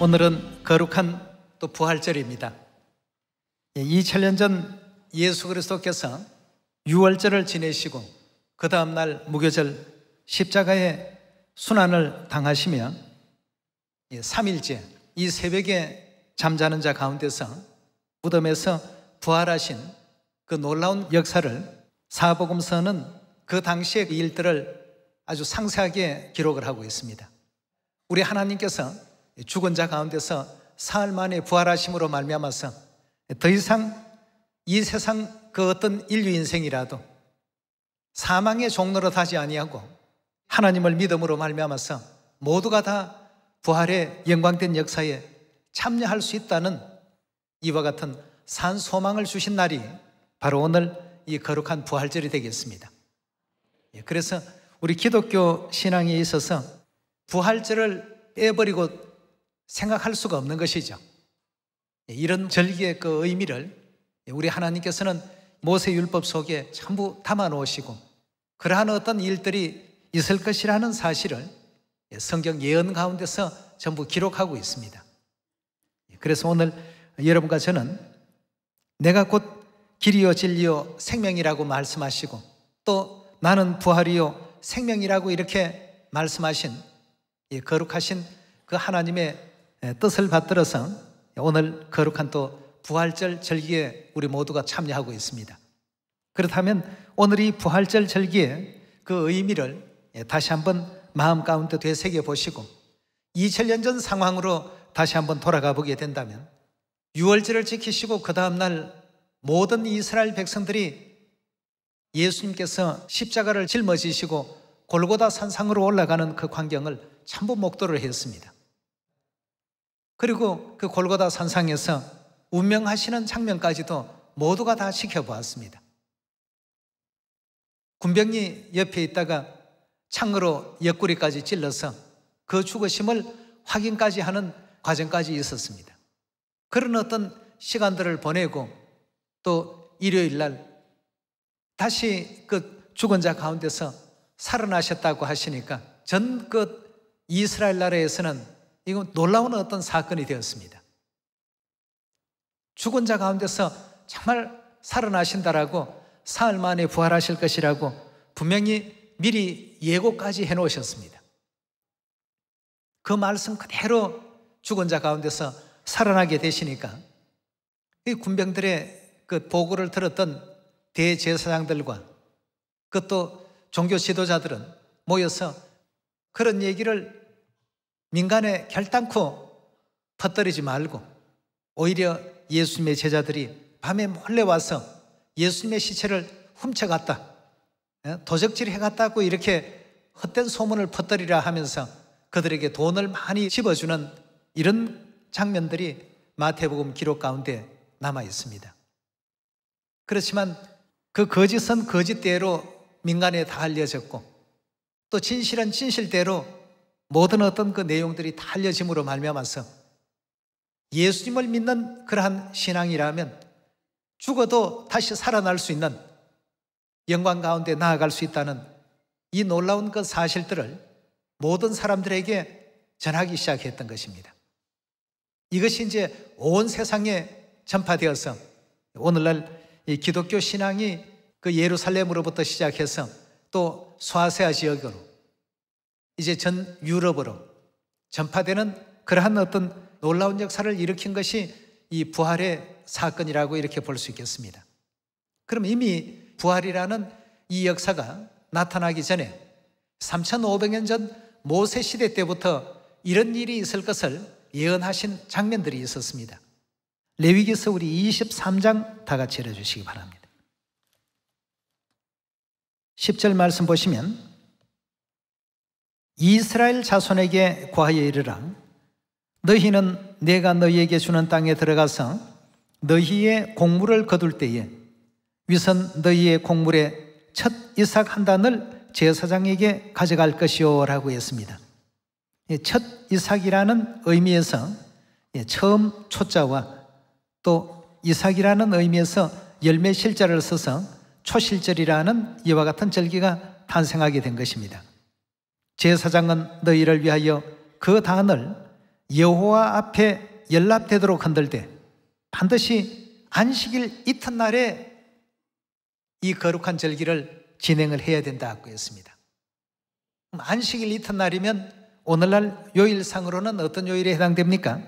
오늘은 거룩한 또 부활절입니다. 2000년 전 예수 그리스도께서 유월절을 지내시고 그 다음날 무교절 십자가의 순환을 당하시며 3일째 이 새벽에 잠자는 자 가운데서 무덤에서 부활하신 그 놀라운 역사를 사복음서는 그 당시의 일들을 아주 상세하게 기록을 하고 있습니다. 우리 하나님께서 죽은 자 가운데서 사흘 만에 부활하심으로 말미암아서 더 이상 이 세상 그 어떤 인류 인생이라도 사망의 종로로 타지 아니하고 하나님을 믿음으로 말미암아서 모두가 다 부활의 영광된 역사에 참여할 수 있다는 이와 같은 산 소망을 주신 날이 바로 오늘 이 거룩한 부활절이 되겠습니다. 그래서 우리 기독교 신앙에 있어서 부활절을 빼버리고 생각할 수가 없는 것이죠. 이런 절기의 그 의미를 우리 하나님께서는 모세율법 속에 전부 담아 놓으시고 그러한 어떤 일들이 있을 것이라는 사실을 성경 예언 가운데서 전부 기록하고 있습니다. 그래서 오늘 여러분과 저는 내가 곧 길이요 진리요 생명이라고 말씀하시고 또 나는 부활이요 생명이라고 이렇게 말씀하신 이 거룩하신 그 하나님의 뜻을 받들어서 오늘 거룩한 또 부활절 절기에 우리 모두가 참여하고 있습니다. 그렇다면 오늘 이 부활절 절기의 그 의미를 다시 한번 마음 가운데 되새겨 보시고 2000년 전 상황으로 다시 한번 돌아가 보게 된다면 유월절을 지키시고 그 다음날 모든 이스라엘 백성들이 예수님께서 십자가를 짊어지시고 골고다 산상으로 올라가는 그 광경을 전부 목도를 했습니다. 그리고 그 골고다 산상에서 운명하시는 장면까지도 모두가 다 지켜보았습니다. 군병이 옆에 있다가 창으로 옆구리까지 찔러서 그 죽으심을 확인까지 하는 과정까지 있었습니다. 그런 어떤 시간들을 보내고 또 일요일 날 다시 그 죽은 자 가운데서 살아나셨다고 하시니까 전 그 이스라엘 나라에서는 이건 놀라운 어떤 사건이 되었습니다. 죽은 자 가운데서 정말 살아나신다라고 사흘 만에 부활하실 것이라고 분명히 미리 예고까지 해놓으셨습니다. 그 말씀 그대로 죽은 자 가운데서 살아나게 되시니까 이 군병들의 그 보고를 들었던 대제사장들과 그것도 종교 지도자들은 모여서 그런 얘기를 민간에 결단코 퍼뜨리지 말고 오히려 예수님의 제자들이 밤에 몰래 와서 예수님의 시체를 훔쳐갔다, 도적질 해갔다고 이렇게 헛된 소문을 퍼뜨리라 하면서 그들에게 돈을 많이 집어주는 이런 장면들이 마태복음 기록 가운데 남아 있습니다. 그렇지만 그 거짓은 거짓대로 민간에 다 알려졌고 또 진실은 진실대로 모든 어떤 그 내용들이 다 알려짐으로 말미암아서 예수님을 믿는 그러한 신앙이라면 죽어도 다시 살아날 수 있는 영광 가운데 나아갈 수 있다는 이 놀라운 그 사실들을 모든 사람들에게 전하기 시작했던 것입니다. 이것이 이제 온 세상에 전파되어서 오늘날 이 기독교 신앙이 그 예루살렘으로부터 시작해서 또 소아시아 지역으로 이제 전 유럽으로 전파되는 그러한 어떤 놀라운 역사를 일으킨 것이 이 부활의 사건이라고 이렇게 볼 수 있겠습니다. 그럼 이미 부활이라는 이 역사가 나타나기 전에 3500년 전 모세 시대 때부터 이런 일이 있을 것을 예언하신 장면들이 있었습니다. 레위기서 우리 23장 다 같이 읽어주시기 바랍니다. 10절 말씀 보시면 이스라엘 자손에게 고하여 이르라 너희는 내가 너희에게 주는 땅에 들어가서 너희의 곡물을 거둘 때에 위선 너희의 곡물의 첫 이삭 한 단을 제사장에게 가져갈 것이요 라고 했습니다. 첫 이삭이라는 의미에서 처음 초자와 또 이삭이라는 의미에서 열매 실자를 써서 초실절이라는 이와 같은 절기가 탄생하게 된 것입니다. 제사장은 너희를 위하여 그 단을 여호와 앞에 연락되도록 흔들되 반드시 안식일 이튿날에 이 거룩한 절기를 진행을 해야 된다고 했습니다. 안식일 이튿날이면 오늘날 요일상으로는 어떤 요일에 해당됩니까?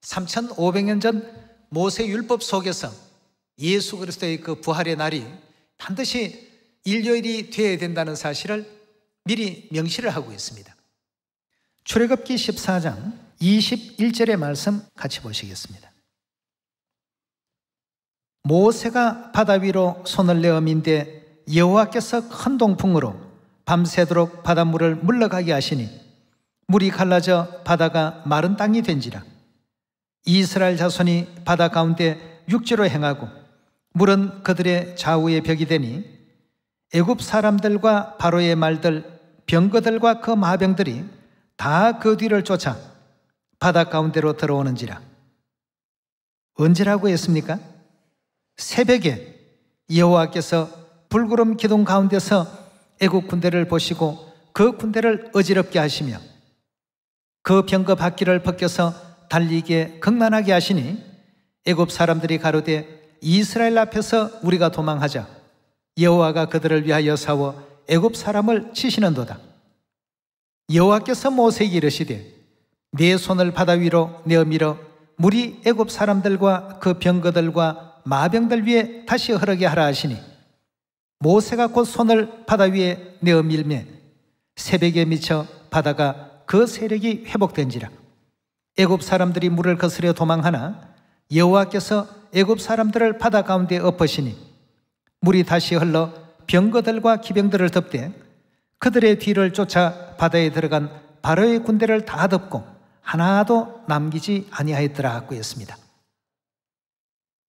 3,500년 전 모세 율법 속에서 예수 그리스도의 그 부활의 날이 반드시 일요일이 되어야 된다는 사실을 미리 명시를 하고 있습니다. 출애굽기 14장 21절의 말씀 같이 보시겠습니다. 모세가 바다 위로 손을 내어 민데 여호와께서 큰 동풍으로 밤새도록 바닷물을 물러가게 하시니 물이 갈라져 바다가 마른 땅이 된지라. 이스라엘 자손이 바다 가운데 육지로 행하고 물은 그들의 좌우에 벽이 되니 애굽 사람들과 바로의 말들 병거들과 그 마병들이 다 그 뒤를 쫓아 바다 가운데로 들어오는지라. 언제라고 했습니까? 새벽에 여호와께서 불구름 기둥 가운데서 애굽 군대를 보시고 그 군대를 어지럽게 하시며 그 병거 바퀴를 벗겨서 달리게 극만하게 하시니 애굽 사람들이 가로되 이스라엘 앞에서 우리가 도망하자. 여호와가 그들을 위하여 싸워 애굽 사람을 치시는도다. 여호와께서 모세에게 이르시되 네 손을 바다 위로 내어 밀어 물이 애굽 사람들과 그 병거들과 마병들 위에 다시 흐르게 하라 하시니 모세가 곧 손을 바다 위에 내어 밀매 새벽에 미쳐 바다가 그 세력이 회복된지라. 애굽 사람들이 물을 거스려 도망하나 여호와께서 애굽 사람들을 바다 가운데 엎으시니 물이 다시 흘러 병거들과 기병들을 덮되 그들의 뒤를 쫓아 바다에 들어간 바로의 군대를 다 덮고 하나도 남기지 아니하였더라고 했습니다.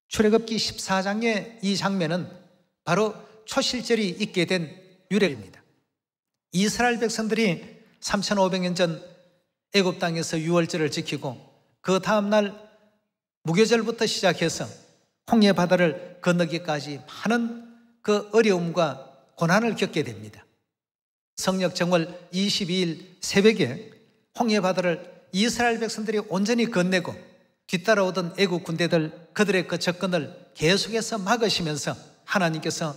출애굽기 14장의 이 장면은 바로 초실절이 있게 된 유래입니다. 이스라엘 백성들이 3,500년 전 애굽 땅에서 유월절을 지키고 그 다음날 무교절부터 시작해서 홍해 바다를 건너기까지 많은 그 어려움과 고난을 겪게 됩니다. 성령 정월 22일 새벽에 홍해 바다를 이스라엘 백성들이 온전히 건네고 뒤따라오던 애국 군대들 그들의 그 접근을 계속해서 막으시면서 하나님께서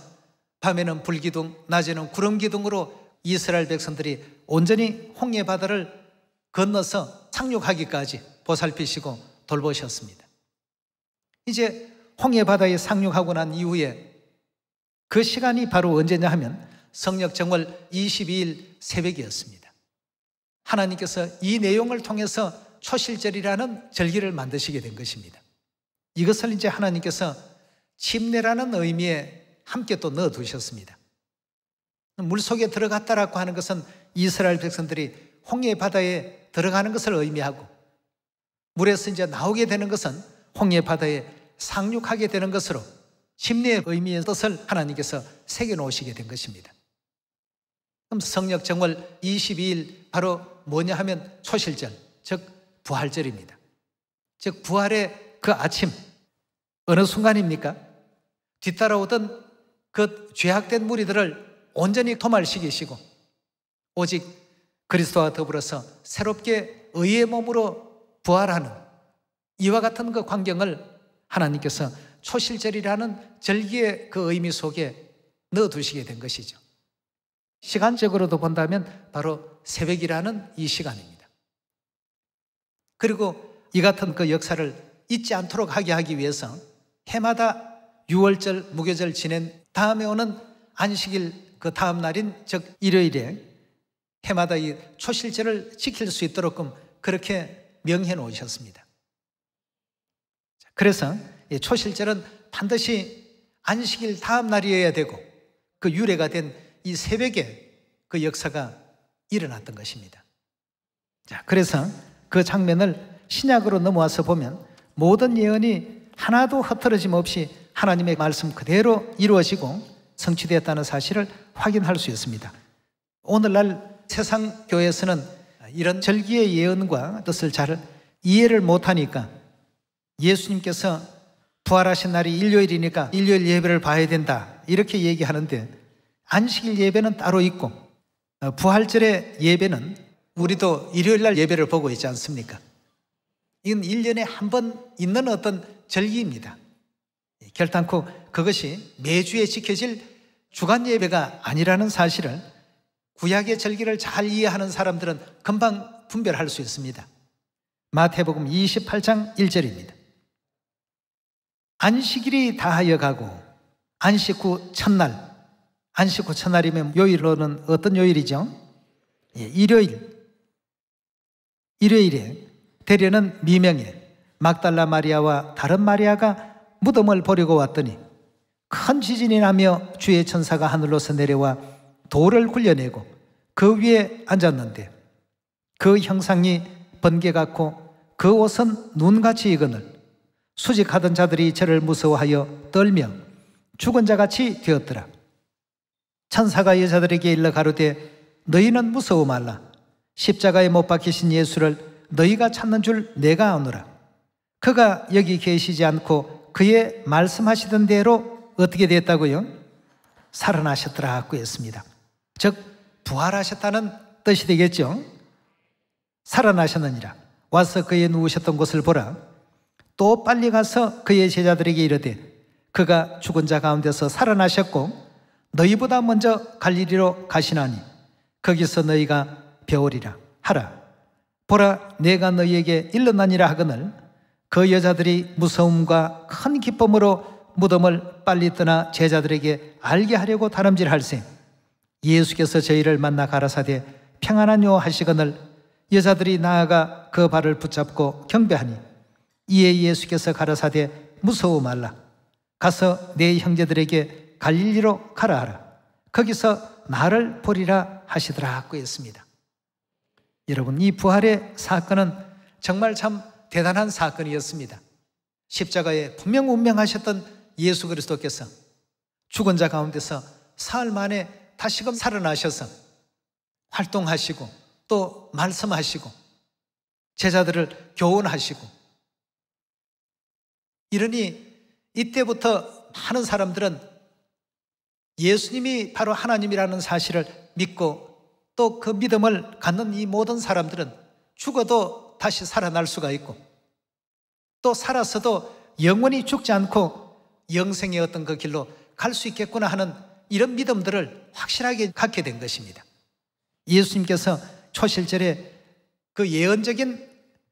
밤에는 불기둥, 낮에는 구름기둥으로 이스라엘 백성들이 온전히 홍해 바다를 건너서 상륙하기까지 보살피시고 돌보셨습니다. 이제 홍해 바다에 상륙하고 난 이후에 그 시간이 바로 언제냐 하면 성령 정월 22일 새벽이었습니다. 하나님께서 이 내용을 통해서 초실절이라는 절기를 만드시게 된 것입니다. 이것을 이제 하나님께서 침례라는 의미에 함께 또 넣어 두셨습니다. 물속에 들어갔다라고 하는 것은 이스라엘 백성들이 홍해 바다에 들어가는 것을 의미하고 물에서 이제 나오게 되는 것은 홍해 바다에 상륙하게 되는 것으로 침례의 의미의 뜻을 하나님께서 새겨 놓으시게 된 것입니다. 그럼 성령 정월 22일 바로 뭐냐 하면 초실절, 즉 부활절입니다. 즉 부활의 그 아침 어느 순간입니까? 뒤따라오던 그 죄악된 무리들을 온전히 도말시키시고 오직 그리스도와 더불어서 새롭게 의의 몸으로 부활하는 이와 같은 그 광경을 하나님께서 초실절이라는 절기의 그 의미 속에 넣어두시게 된 것이죠. 시간적으로도 본다면 바로 새벽이라는 이 시간입니다. 그리고 이 같은 그 역사를 잊지 않도록 하기 위해서 해마다 6월절 무교절 지낸 다음에 오는 안식일 그 다음 날인 즉 일요일에 해마다 이 초실절을 지킬 수 있도록 그렇게 명해 놓으셨습니다. 그래서 이 초실절은 반드시 안식일 다음 날이어야 되고 그 유래가 된 이 새벽에 그 역사가 일어났던 것입니다. 자, 그래서 그 장면을 신약으로 넘어와서 보면 모든 예언이 하나도 흐트러짐 없이 하나님의 말씀 그대로 이루어지고 성취되었다는 사실을 확인할 수 있습니다. 오늘날 세상 교회에서는 이런 절기의 예언과 뜻을 잘 이해를 못하니까 예수님께서 부활하신 날이 일요일이니까 일요일 예배를 봐야 된다 이렇게 얘기하는데 안식일 예배는 따로 있고 부활절의 예배는 우리도 일요일 날 예배를 보고 있지 않습니까? 이건 1년에 한 번 있는 어떤 절기입니다. 결단코 그것이 매주에 지켜질 주간 예배가 아니라는 사실을 구약의 절기를 잘 이해하는 사람들은 금방 분별할 수 있습니다. 마태복음 28장 1절입니다. 안식일이 다하여 가고 안식 후 첫날, 안식 후 첫날이면 요일로는 어떤 요일이죠? 일요일에 대려는 미명에 막달라 마리아와 다른 마리아가 무덤을 보려고 왔더니 큰 지진이 나며 주의 천사가 하늘로서 내려와 돌을 굴려내고 그 위에 앉았는데 그 형상이 번개 같고 그 옷은 눈같이 익으늘 수직하던 자들이 저를 무서워하여 떨며 죽은 자같이 되었더라. 천사가 여자들에게 일러 가로되 너희는 무서워 말라. 십자가에 못 박히신 예수를 너희가 찾는 줄 내가 아노라. 그가 여기 계시지 않고 그의 말씀하시던 대로 어떻게 됐다고요? 살아나셨더라고 했습니다. 즉 부활하셨다는 뜻이 되겠죠. 살아나셨느니라. 와서 그의 누우셨던 곳을 보라. 또 빨리 가서 그의 제자들에게 이르되 그가 죽은 자 가운데서 살아나셨고 너희보다 먼저 갈릴리로 가시나니 거기서 너희가 배우리라 하라. 보라 내가 너희에게 일러나니라 하거늘 그 여자들이 무서움과 큰 기쁨으로 무덤을 빨리 떠나 제자들에게 알게 하려고 다름질할세 예수께서 저희를 만나 가라사대 평안하뇨 하시거늘 여자들이 나아가 그 발을 붙잡고 경배하니 이에 예수께서 가라사대 무서워 말라. 가서 내 형제들에게 갈릴리로 가라 하라. 거기서 나를 보리라 하시더라고 했습니다. 여러분, 이 부활의 사건은 정말 참 대단한 사건이었습니다. 십자가에 분명 운명하셨던 예수 그리스도께서 죽은 자 가운데서 사흘 만에 다시금 살아나셔서 활동하시고 또 말씀하시고 제자들을 교훈하시고 이러니 이때부터 많은 사람들은 예수님이 바로 하나님이라는 사실을 믿고 또 그 믿음을 갖는 이 모든 사람들은 죽어도 다시 살아날 수가 있고 또 살았어도 영원히 죽지 않고 영생의 어떤 그 길로 갈 수 있겠구나 하는 이런 믿음들을 확실하게 갖게 된 것입니다. 예수님께서 초실절에 그 예언적인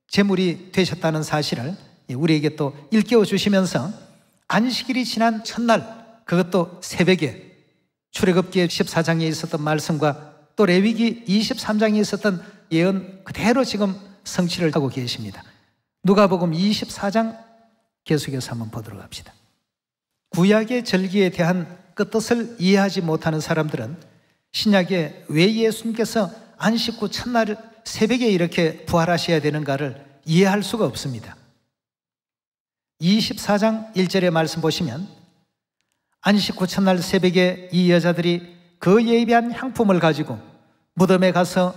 제물이 되셨다는 사실을 우리에게 또 일깨워 주시면서 안식일이 지난 첫날 그것도 새벽에 출애굽기 14장에 있었던 말씀과 또 레위기 23장에 있었던 예언 그대로 지금 성취를 하고 계십니다. 누가복음 24장 계속해서 한번 보도록 합시다. 구약의 절기에 대한 그 뜻을 이해하지 못하는 사람들은 신약에 왜 예수님께서 안식 후 첫날 새벽에 이렇게 부활하셔야 되는가를 이해할 수가 없습니다. 24장 1절의 말씀 보시면 안식 후 첫날 새벽에 이 여자들이 그 예비한 향품을 가지고 무덤에 가서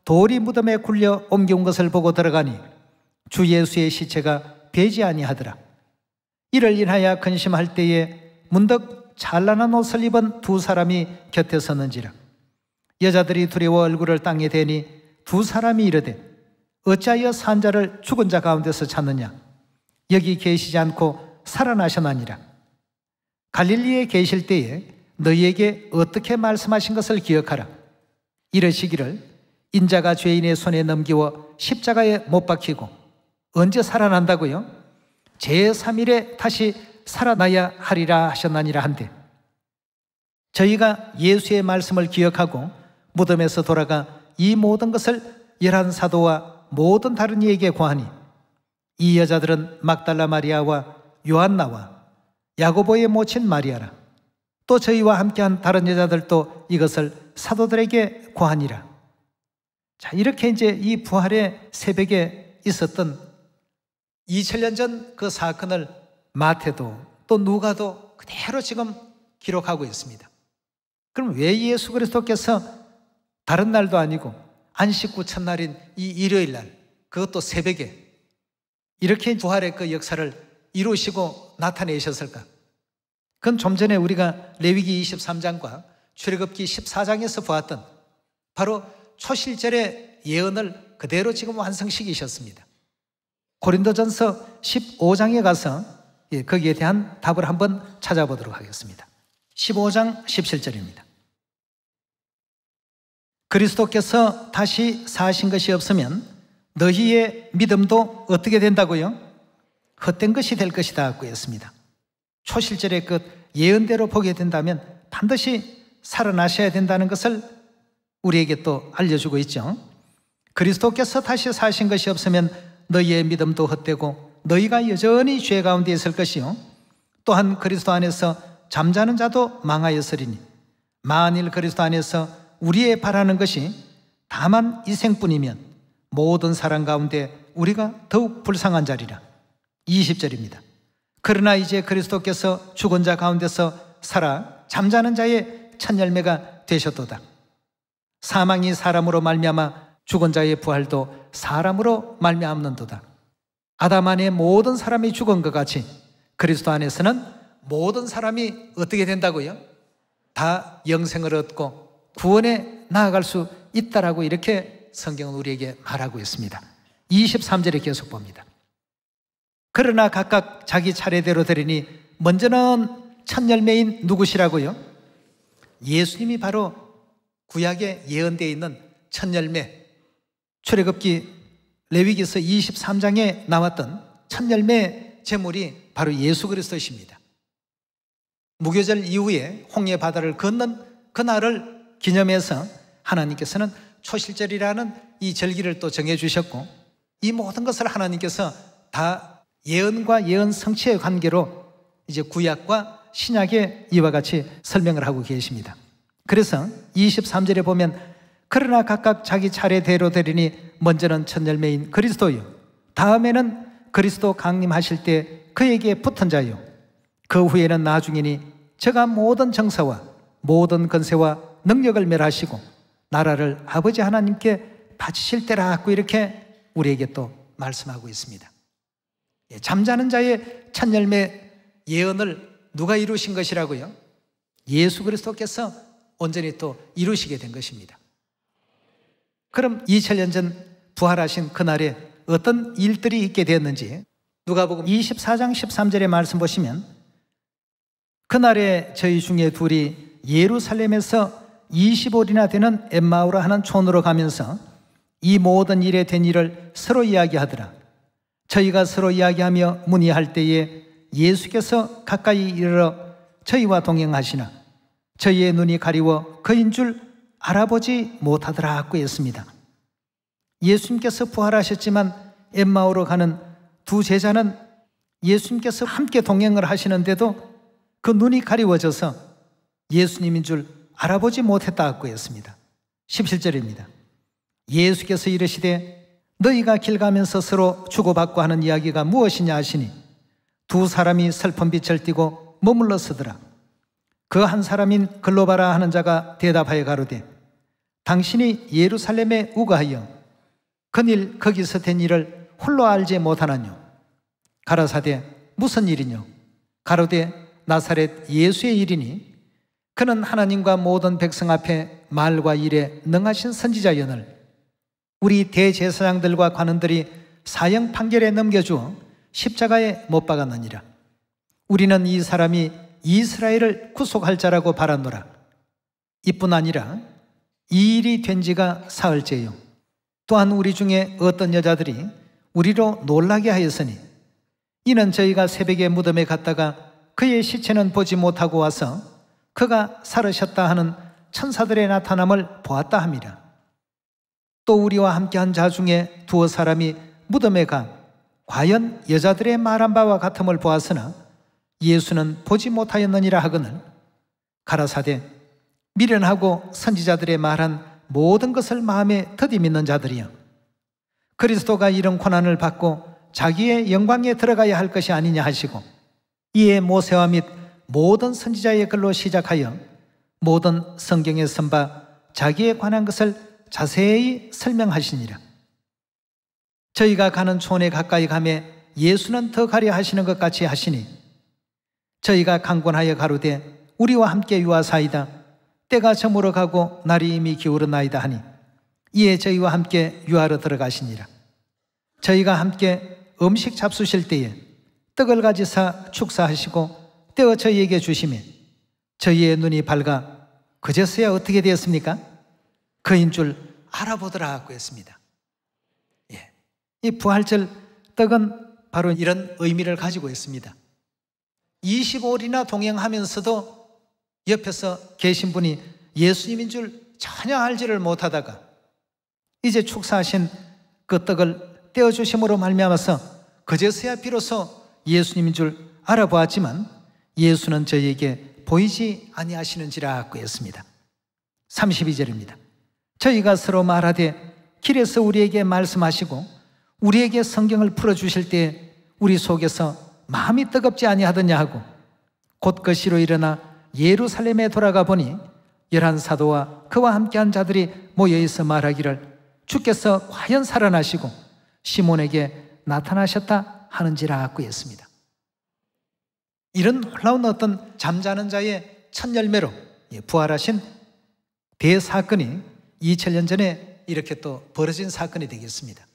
돌이 무덤에 굴려 옮겨온 것을 보고 들어가니 주 예수의 시체가 배지 아니하더라. 이를 인하여 근심할 때에 문득 찬란한 옷을 입은 두 사람이 곁에 섰는지라. 여자들이 두려워 얼굴을 땅에 대니 두 사람이 이르되 어찌하여 산 자를 죽은 자 가운데서 찾느냐. 여기 계시지 않고 살아나셨나니라. 갈릴리에 계실 때에 너희에게 어떻게 말씀하신 것을 기억하라. 이러시기를 인자가 죄인의 손에 넘기워 십자가에 못 박히고 언제 살아난다고요? 제3일에 다시 살아나야 하리라 하셨나니라 한데 저희가 예수의 말씀을 기억하고 무덤에서 돌아가 이 모든 것을 11사도와 모든 다른 이에게 고하니 이 여자들은 막달라 마리아와 요한나와 야고보의 모친 마리아라. 또 저희와 함께한 다른 여자들도 이것을 사도들에게 고하니라. 자, 이렇게 이제 이 부활의 새벽에 있었던 2000년 전 그 사건을 마태도 또 누가도 그대로 지금 기록하고 있습니다. 그럼 왜 예수 그리스도께서 다른 날도 아니고 안식 후 첫날인 이 일요일 날 그것도 새벽에 이렇게 부활의 그 역사를 이루시고 나타내셨을까? 그건 좀 전에 우리가 레위기 23장과 출애굽기 14장에서 보았던 바로 초실절에 예언을 그대로 지금 완성시키셨습니다. 고린도전서 15장에 가서 거기에 대한 답을 한번 찾아보도록 하겠습니다. 15장 17절입니다. 그리스도께서 다시 사신 것이 없으면 너희의 믿음도 어떻게 된다고요? 헛된 것이 될 것이다 고 했습니다. 초실절의 끝 예언대로 보게 된다면 반드시 살아나셔야 된다는 것을 우리에게 또 알려주고 있죠. 그리스도께서 다시 사신 것이 없으면 너희의 믿음도 헛되고 너희가 여전히 죄 가운데 있을 것이요 또한 그리스도 안에서 잠자는 자도 망하였으리니 만일 그리스도 안에서 우리의 바라는 것이 다만 이 생뿐이면 모든 사람 가운데 우리가 더욱 불쌍한 자리라. 20절입니다. 그러나 이제 그리스도께서 죽은 자 가운데서 살아 잠자는 자의 첫 열매가 되셨도다. 사망이 사람으로 말미암아 죽은 자의 부활도 사람으로 말미암는도다. 아담 안에 모든 사람이 죽은 것 같이 그리스도 안에서는 모든 사람이 어떻게 된다고요? 다 영생을 얻고 구원에 나아갈 수 있다라고 이렇게 성경은 우리에게 말하고 있습니다. 23절에 계속 봅니다. 그러나 각각 자기 차례대로 되리니 먼저는 첫 열매인 누구시라고요? 예수님이 바로 구약에 예언되어 있는 첫 열매, 출애굽기 레위기서 23장에 나왔던 첫 열매 제물이 바로 예수 그리스도이십니다. 무교절 이후에 홍해 바다를 건넌 그날을 기념해서 하나님께서는 초실절이라는 이 절기를 또 정해주셨고 이 모든 것을 하나님께서 다 예언과 예언 성취의 관계로 이제 구약과 신약에 이와 같이 설명을 하고 계십니다. 그래서 23절에 보면 그러나 각각 자기 차례대로 되리니 먼저는 첫 열매인 그리스도요 다음에는 그리스도 강림하실 때 그에게 붙은 자요 그 후에는 나중이니 저가 모든 정사와 모든 권세와 능력을 멸하시고 나라를 아버지 하나님께 바치실 때라고 이렇게 우리에게 또 말씀하고 있습니다. 잠자는 자의 첫 열매 예언을 누가 이루신 것이라고요? 예수 그리스도께서 온전히 또 이루시게 된 것입니다. 그럼 2000년 전 부활하신 그날에 어떤 일들이 있게 되었는지 누가복음 24장 13절의 말씀 보시면 그날에 저희 중에 둘이 예루살렘에서 20올이나 되는 엠마오라 하는 촌으로 가면서 이 모든 일에 된 일을 서로 이야기하더라. 저희가 서로 이야기하며 문의할 때에 예수께서 가까이 이르러 저희와 동행하시나 저희의 눈이 가리워 그인 줄 알아보지 못하더라고 했습니다. 예수님께서 부활하셨지만 엠마오로 가는 두 제자는 예수님께서 함께 동행을 하시는데도 그 눈이 가리워져서 예수님인 줄 알아보지 못했다고 했습니다. 17절입니다. 예수께서 이르시되 너희가 길 가면서 서로 주고받고 하는 이야기가 무엇이냐 하시니 두 사람이 슬픈 빛을 띠고 머물러 서더라. 그 한 사람인 글로바라 하는 자가 대답하여 가로되 당신이 예루살렘에 우거하여 그일 거기서 된 일을 홀로 알지 못하나뇨? 가라사대 무슨 일이뇨? 가로되 나사렛 예수의 일이니 그는 하나님과 모든 백성 앞에 말과 일에 능하신 선지자연을 우리 대제사장들과 관원들이 사형 판결에 넘겨주어 십자가에 못 박았느니라. 우리는 이 사람이 이스라엘을 구속할 자라고 바라노라. 이뿐 아니라 이 일이 된 지가 사흘째요. 또한 우리 중에 어떤 여자들이 우리로 놀라게 하였으니 이는 저희가 새벽에 무덤에 갔다가 그의 시체는 보지 못하고 와서 그가 살으셨다 하는 천사들의 나타남을 보았다 함이라. 또 우리와 함께한 자 중에 두어 사람이 무덤에 가 과연 여자들의 말한 바와 같음을 보았으나 예수는 보지 못하였느니라 하거늘 가라사대 미련하고 선지자들의 말한 모든 것을 마음에 더디 믿는 자들이여 그리스도가 이런 고난을 받고 자기의 영광에 들어가야 할 것이 아니냐 하시고 이에 모세와 및 모든 선지자의 글로 시작하여 모든 성경에 선바 자기에 관한 것을 자세히 설명하시니라. 저희가 가는 촌에 가까이 가매 예수는 더 가려 하시는 것 같이 하시니 저희가 강권하여 가로되 우리와 함께 유하사이다. 때가 저물어 가고 날이 이미 기울었나이다 하니 이에 저희와 함께 유하러 들어가시니라. 저희가 함께 음식 잡수실 때에 떡을 가지사 축사하시고 떼어 저희에게 주시매 저희의 눈이 밝아 그제서야 어떻게 되었습니까? 그인 줄 알아보더라 하고 했습니다. 이 부활절 떡은 바로 이런 의미를 가지고 있습니다. 25일이나 동행하면서도 옆에서 계신 분이 예수님인 줄 전혀 알지를 못하다가 이제 축사하신 그 떡을 떼어주심으로 말미암아서 그제서야 비로소 예수님인 줄 알아보았지만 예수는 저희에게 보이지 아니하시는지라 하고 했습니다. 32절입니다. 저희가 서로 말하되 길에서 우리에게 말씀하시고 우리에게 성경을 풀어주실 때 우리 속에서 마음이 뜨겁지 아니하더냐 하고 곧 그 시로 일어나 예루살렘에 돌아가 보니 11사도와 그와 함께한 자들이 모여있어 말하기를 주께서 과연 살아나시고 시몬에게 나타나셨다 하는지라 하고 했습니다. 이런 놀라운 어떤 잠자는 자의 첫 열매로 부활하신 대사건이 2000년 전에 이렇게 또 벌어진 사건이 되겠습니다.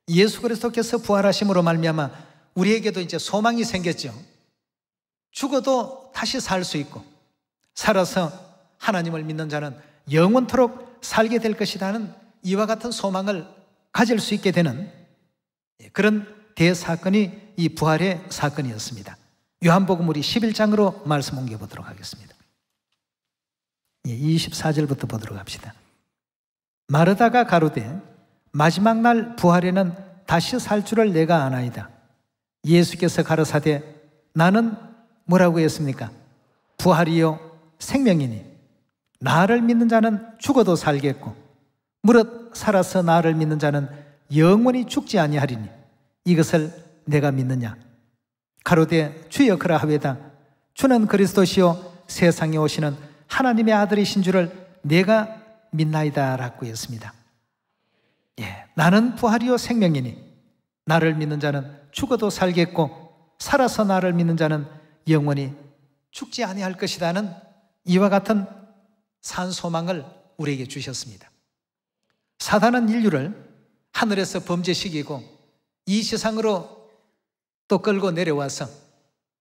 예수 그리스도께서 부활하심으로 말미암아 우리에게도 이제 소망이 생겼죠. 죽어도 다시 살 수 있고 살아서 하나님을 믿는 자는 영원토록 살게 될 것이라는 이와 같은 소망을 가질 수 있게 되는 그런 대사건이 이 부활의 사건이었습니다. 요한복음 우리 11장으로 말씀 옮겨보도록 하겠습니다. 24절부터 보도록 합시다. 마르다가 가로되 마지막 날 부활에는 다시 살 줄을 내가 아나이다. 예수께서 가로사대 나는 뭐라고 했습니까? 부활이요 생명이니 나를 믿는 자는 죽어도 살겠고 무릇 살아서 나를 믿는 자는 영원히 죽지 아니하리니 이것을 내가 믿느냐? 가로되 주여 그라하외다. 주는 그리스도시요 세상에 오시는 하나님의 아들이신 줄을 내가 믿나이다 라고 했습니다. 나는 부활이요 생명이니 나를 믿는 자는 죽어도 살겠고 살아서 나를 믿는 자는 영원히 죽지 아니할 것이라는 이와 같은 산 소망을 우리에게 주셨습니다. 사단은 인류를 하늘에서 범죄시키고 이 세상으로 또 끌고 내려와서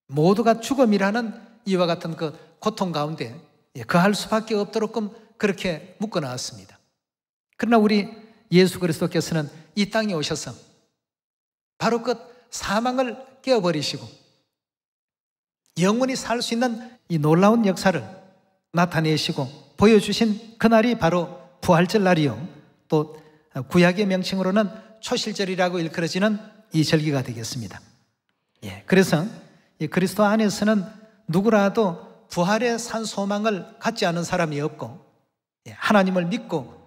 모두가 죽음이라는 이와 같은 그 고통 가운데 거할 수밖에 없도록끔 그렇게 묶어놨습니다. 그러나 우리 예수 그리스도께서는 이 땅에 오셔서 바로 그 사망을 깨어버리시고 영원히 살 수 있는 이 놀라운 역사를 나타내시고 보여주신 그날이 바로 부활절 날이요 또 구약의 명칭으로는 초실절이라고 일컬어지는 이 절기가 되겠습니다. 그래서 이 그리스도 안에서는 누구라도 부활의 산 소망을 갖지 않은 사람이 없고 하나님을 믿고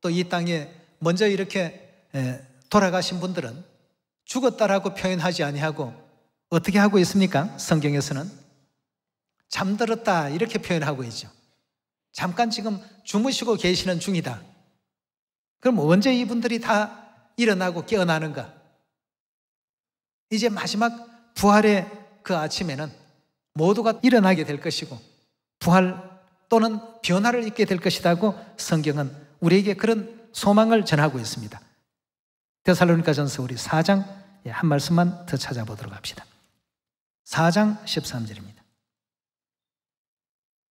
또 이 땅에 먼저 이렇게 돌아가신 분들은 죽었다라고 표현하지 아니하고 어떻게 하고 있습니까? 성경에서는 잠들었다 이렇게 표현하고 있죠. 잠깐 지금 주무시고 계시는 중이다. 그럼 언제 이분들이 다 일어나고 깨어나는가? 이제 마지막 부활의 그 아침에는 모두가 일어나게 될 것이고 부활 또는 변화를 입게 될 것이라고 성경은 우리에게 그런 소망을 전하고 있습니다. 데살로니가전서 우리 4장 한 말씀만 더 찾아보도록 합시다. 4장 13절입니다.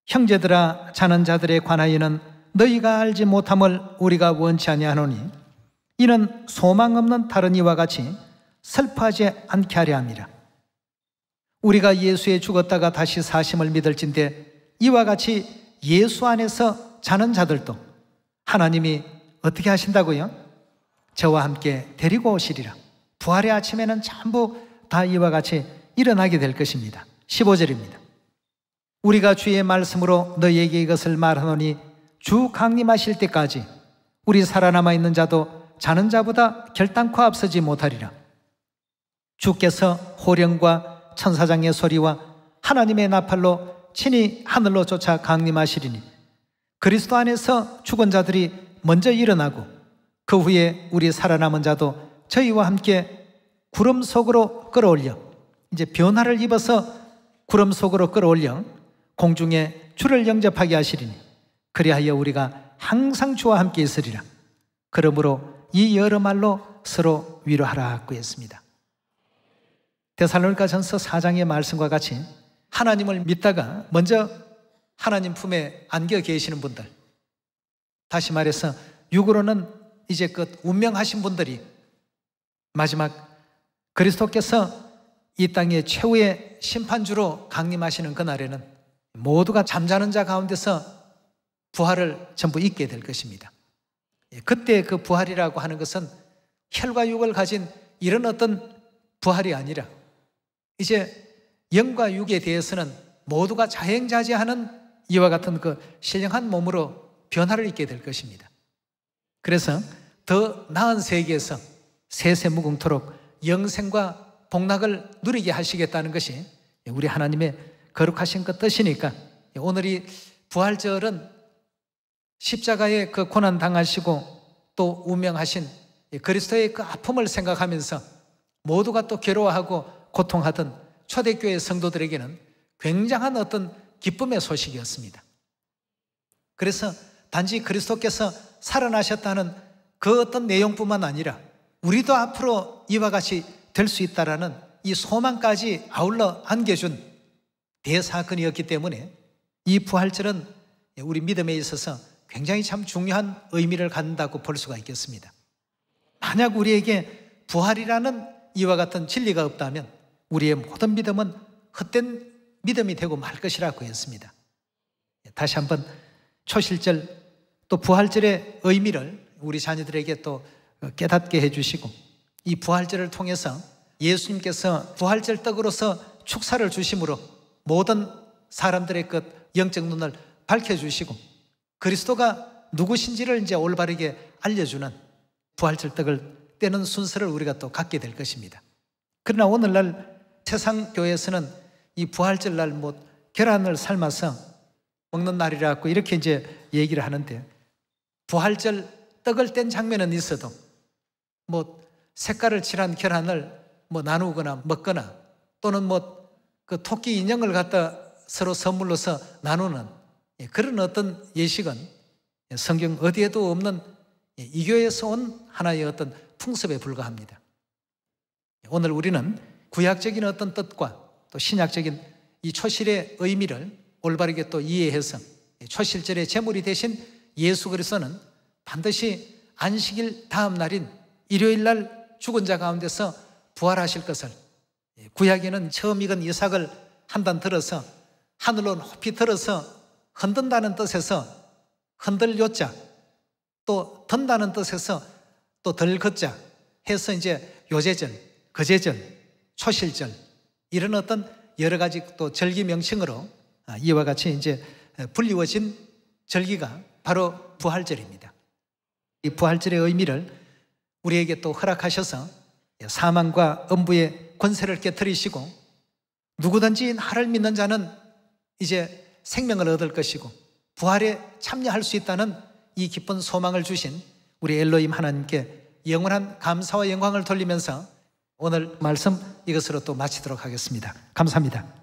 형제들아 자는 자들에 관하여는 너희가 알지 못함을 우리가 원치 아니하노니 이는 소망 없는 다른 이와 같이 슬퍼하지 않게 하려 함이라. 우리가 예수에 죽었다가 다시 사심을 믿을진대 이와 같이 예수 안에서 자는 자들도 하나님이 어떻게 하신다고요? 저와 함께 데리고 오시리라. 부활의 아침에는 전부 다 이와 같이 일어나게 될 것입니다. 15절입니다. 우리가 주의 말씀으로 너희에게 이것을 말하노니 주 강림하실 때까지 우리 살아남아 있는 자도 자는 자보다 결단코 앞서지 못하리라. 주께서 호령과 천사장의 소리와 하나님의 나팔로 친히 하늘로 쫓아 강림하시리니 그리스도 안에서 죽은 자들이 먼저 일어나고 그 후에 우리 살아남은 자도 저희와 함께 구름 속으로 끌어올려 이제 변화를 입어서 구름 속으로 끌어올려 공중에 주를 영접하게 하시리니 그리하여 우리가 항상 주와 함께 있으리라. 그러므로 이 여러 말로 서로 위로하라고 했습니다. 데살로니가전서 4장의 말씀과 같이 하나님을 믿다가 먼저 하나님 품에 안겨 계시는 분들, 다시 말해서 육으로는 이제 끝 운명하신 분들이 마지막 그리스도께서 이 땅의 최후의 심판주로 강림하시는 그날에는 모두가 잠자는 자 가운데서 부활을 전부 잊게 될 것입니다. 그때 그 부활이라고 하는 것은 혈과 육을 가진 이런 어떤 부활이 아니라 이제 영과 육에 대해서는 모두가 자행자재하는 이와 같은 그 신령한 몸으로 변화를 입게 될 것입니다. 그래서 더 나은 세계에서 세세무궁토록 영생과 복락을 누리게 하시겠다는 것이 우리 하나님의 거룩하신 그 뜻이니까 오늘 이 부활절은 십자가의 그 고난 당하시고 또 운명하신 그리스도의 그 아픔을 생각하면서 모두가 또 괴로워하고 고통하던 초대교회 성도들에게는 굉장한 어떤 기쁨의 소식이었습니다. 그래서 단지 그리스도께서 살아나셨다는 그 어떤 내용뿐만 아니라 우리도 앞으로 이와 같이 될 수 있다라는 이 소망까지 아울러 안겨준 대사건이었기 때문에 이 부활절은 우리 믿음에 있어서 굉장히 참 중요한 의미를 갖는다고 볼 수가 있겠습니다. 만약 우리에게 부활이라는 이와 같은 진리가 없다면 우리의 모든 믿음은 헛된 믿음이 되고 말 것이라고 했습니다. 다시 한번 초실절 또 부활절의 의미를 우리 자녀들에게 또 깨닫게 해주시고 이 부활절을 통해서 예수님께서 부활절 떡으로서 축사를 주심으로 모든 사람들의 그 영적 눈을 밝혀주시고 그리스도가 누구신지를 이제 올바르게 알려주는 부활절 떡을 떼는 순서를 우리가 또 갖게 될 것입니다. 그러나 오늘날 세상 교회에서는 이 부활절 날 뭐 계란을 삶아서 먹는 날이라고 이렇게 이제 얘기를 하는데 부활절 떡을 뗀 장면은 있어도 뭐 색깔을 칠한 계란을 뭐 나누거나 먹거나 또는 뭐 그 토끼 인형을 갖다 서로 선물로서 나누는 그런 어떤 예식은 성경 어디에도 없는 이교에서 온 하나의 어떤 풍습에 불과합니다. 오늘 우리는 구약적인 어떤 뜻과 또 신약적인 이 초실의 의미를 올바르게 또 이해해서 초실절의 제물이 되신 예수 그리스도는 반드시 안식일 다음 날인 일요일 날 죽은 자 가운데서 부활하실 것을 구약에는 처음 익은 이삭을 한 단 들어서 하늘로 높이 들어서 흔든다는 뜻에서 흔들 요자 또 든다는 뜻에서 또 덜 걷자 해서 이제 요제절, 거제절, 초실절 이런 어떤 여러 가지 또 절기 명칭으로 이와 같이 이제 불리워진 절기가 바로 부활절입니다. 이 부활절의 의미를 우리에게 또 허락하셔서 사망과 음부의 권세를 깨뜨리시고 누구든지 나를 믿는 자는 이제 생명을 얻을 것이고 부활에 참여할 수 있다는 이 기쁜 소망을 주신 우리 엘로힘 하나님께 영원한 감사와 영광을 돌리면서 오늘 말씀 이것으로 또 마치도록 하겠습니다. 감사합니다.